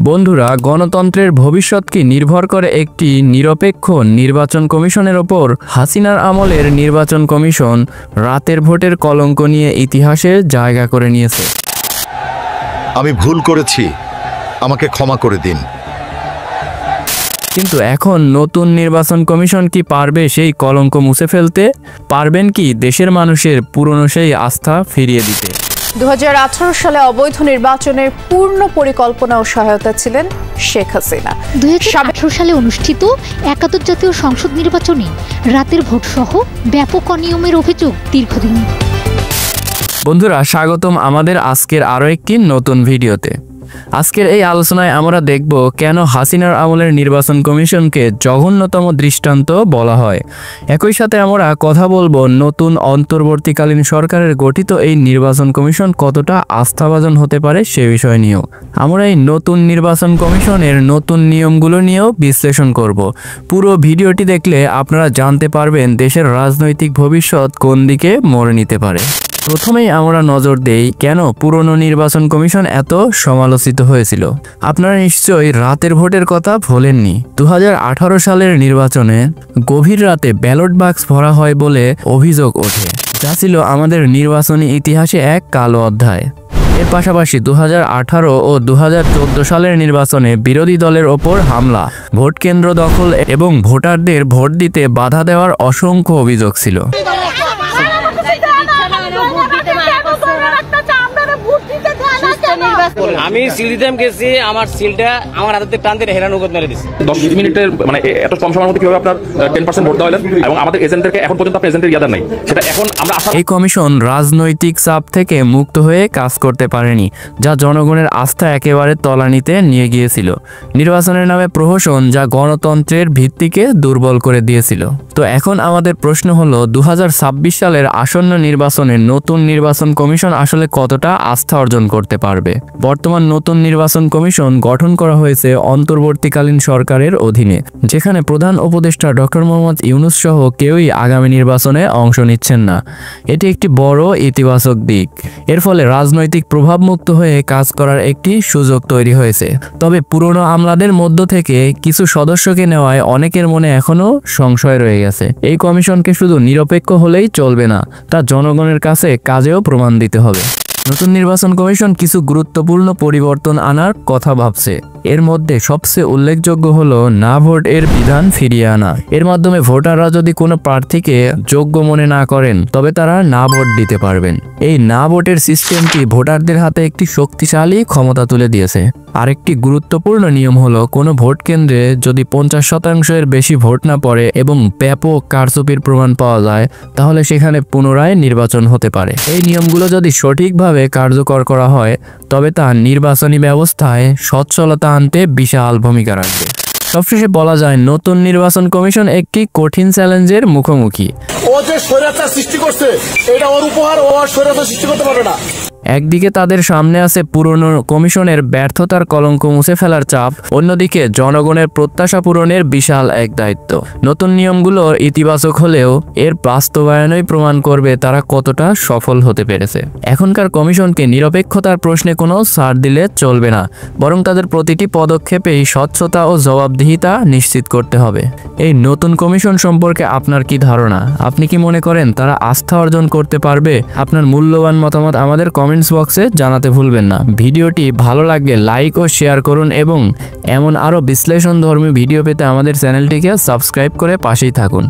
বন্ধুরা, গণতন্ত্রের ভবিষ্যৎ কি নির্ভর করে একটি নিরপেক্ষ নির্বাচন কমিশনের ওপর? হাসিনার আমলের নির্বাচন কমিশন রাতের ভোটের কলঙ্ক নিয়ে ইতিহাসে জায়গা করে নিয়েছে। আমি ভুল করেছি, আমাকে ক্ষমা করে দিন। কিন্তু এখন নতুন নির্বাচন কমিশন কি পারবে সেই কলঙ্ক মুছে ফেলতে? পারবেন কি দেশের মানুষের পুরনো সেই আস্থা ফিরিয়ে দিতে? 2018 সালে অবৈধ নির্বাচনের পূর্ণ পরিকল্পনা ও সহায়তা ছিলেন শেখ হাসিনা। 2018 সালে অনুষ্ঠিত একাদশ জাতীয় সংসদ নির্বাচনে রাতের ভোট সহ ব্যাপক অনিয়মের অভিযোগ দীর্ঘদিন। বন্ধুরা, স্বাগতম আমাদের আজকের আরও একটি নতুন ভিডিওতে। আজকের এই আলোচনায় আমরা দেখব কেন হাসিনার আমলের নির্বাচন কমিশনকে জঘন্যতম দৃষ্টান্ত বলা হয়। একই সাথে আমরা কথা বলবো নতুন অন্তর্বর্তীকালীন সরকারের গঠিত এই নির্বাচন কমিশন কতটা আস্থাভাজন হতে পারে সে বিষয় নিয়েও। আমরা এই নতুন নির্বাচন কমিশনের নতুন নিয়মগুলো নিয়েও বিশ্লেষণ করব। পুরো ভিডিওটি দেখলে আপনারা জানতে পারবেন দেশের রাজনৈতিক ভবিষ্যৎ কোন দিকে মোড় নিতে পারে। প্রথমেই আমরা নজর দেই কেন পুরনো নির্বাচন কমিশন এত সমালোচিত হয়েছিল। আপনারা নিশ্চয়ই রাতের ভোটের কথা ভোলেননি। 2018 সালের নির্বাচনে গভীর রাতে ব্যালট বাক্স ভরা হয় বলে অভিযোগ ওঠে, যা ছিল আমাদের নির্বাচনী ইতিহাসে এক কালো অধ্যায়। এর পাশাপাশি 2018 ও 2014 সালের নির্বাচনে বিরোধী দলের ওপর হামলা, ভোট কেন্দ্র দখল এবং ভোটারদের ভোট দিতে বাধা দেওয়ার অসংখ্য অভিযোগ ছিল। আমি সিল দিতে গেছি, আমার সিলটা আমার হাতে টান দিয়ে হেরানো করে মেরে দিছে। 10 মিনিটের মানে এত কম সময়ের মধ্যে কিভাবে আপনার 10% ভোট দেওয়া হলেন এবং আমাদের এজেন্টদেরকে এখন পর্যন্ত আপনার এজেন্টের ইয়াদ নাই, সেটা এখন আমরা এই কমিশন রাজনৈতিক চাপ থেকে মুক্ত হয়ে কাজ করতে পারেনি, যা জনগণের আস্থা একেবারে তলানিতে নিয়ে গিয়েছিল। নির্বাচনের নামে প্রহসন যা গণতন্ত্রের ভিত্তিকে দুর্বল করে দিয়েছিল। তো এখন আমাদের প্রশ্ন হলো 2026 সালের আসন্ন নির্বাচনে নতুন নির্বাচন কমিশন আসলে কতটা আস্থা অর্জন করতে পারবে? বর্তমান নতুন নির্বাচন কমিশন গঠন করা হয়েছে অন্তর্বর্তীকালীন সরকারের অধীনে, যেখানে প্রধান উপদেষ্টা ডক্টর মোহাম্মদ ইউনূস সহ কেউই আগামী নির্বাচনে অংশ নিচ্ছেন না। এটি একটি বড় ইতিবাচক দিক। এর ফলে রাজনৈতিক প্রভাবমুক্ত হয়ে কাজ করার একটি সুযোগ তৈরি হয়েছে। তবে পুরনো আমলাদের মধ্য থেকে কিছু সদস্যকে নেওয়ায় অনেকের মনে এখনো সংশয় রয়ে গেছে। এই কমিশনকে শুধু নিরপেক্ষ হলেই চলবে না, তা জনগণের কাছে কাজেও প্রমাণ দিতে হবে। নতুন নির্বাচন কমিশন কিছু গুরুত্বপূর্ণ পরিবর্তন আনার কথা ভাবছে। এর মধ্যে সবচেয়ে উল্লেখযোগ্য হলো না ভোট এর বিধান ফিরিয়ে আনা। এর মাধ্যমে ভোটাররা যদি কোনো প্রার্থীকে যোগ্য মনে না করেন তবে তারা না ভোট দিতে পারবেন। এই না ভোটের সিস্টেমটি ভোটারদের হাতে একটি শক্তিশালী ক্ষমতা তুলে দিয়েছে। আরেকটি গুরুত্বপূর্ণ নিয়ম হলো কোনো ভোট কেন্দ্রে যদি 50% বেশি ভোট না পড়ে এবং ব্যাপক কারচুপির প্রমাণ পাওয়া যায় তাহলে সেখানে পুনরায় নির্বাচন হতে পারে। এই নিয়মগুলো যদি সঠিকভাবে কার্যকর করা হয় তবে তা নির্বাচনী ব্যবস্থায় সচ্ছলতা আনতে বিশাল ভূমিকা রাখবে। সবশেষে বলা যায় নতুন নির্বাচন কমিশন একটি কঠিন চ্যালেঞ্জের মুখোমুখি। ও যে স্বৈরাচার সৃষ্টি করছে এটা ওর উপহার, ও আর স্বৈরাচার সৃষ্টি করতে পারবে না। একদিকে তাদের সামনে আছে পুরনো কমিশনের ব্যর্থতার কলঙ্ক মুছে ফেলার চাপ, অন্যদিকে জনগণের প্রত্যাশা পূরণের বিশাল এক দায়িত্ব। নতুন নিয়মগুলো ইতিবাচক হলেও এর বাস্তবায়নই প্রমাণ করবে তারা কতটা সফল হতে পেরেছে। এখনকার কমিশনকে নিরপেক্ষতার প্রশ্নে কোনো ছাড় দিলে চলবে না, বরং তাদের প্রতিটি পদক্ষেপেই স্বচ্ছতা ও জবাবদিহিতা নিশ্চিত করতে হবে। এই নতুন কমিশন সম্পর্কে আপনার কি ধারণা? আপনি কি মনে করেন তারা আস্থা অর্জন করতে পারবে? আপনার মূল্যবান মতামত আমাদের কমেন্টস বক্সে জানাতে ভুলবেন না। ভিডিওটি ভালো লাগলে লাইক ও শেয়ার করুন এবং এমন আরও বিশ্লেষণধর্মী ভিডিও পেতে আমাদের চ্যানেলটিকে সাবস্ক্রাইব করে পাশেই থাকুন।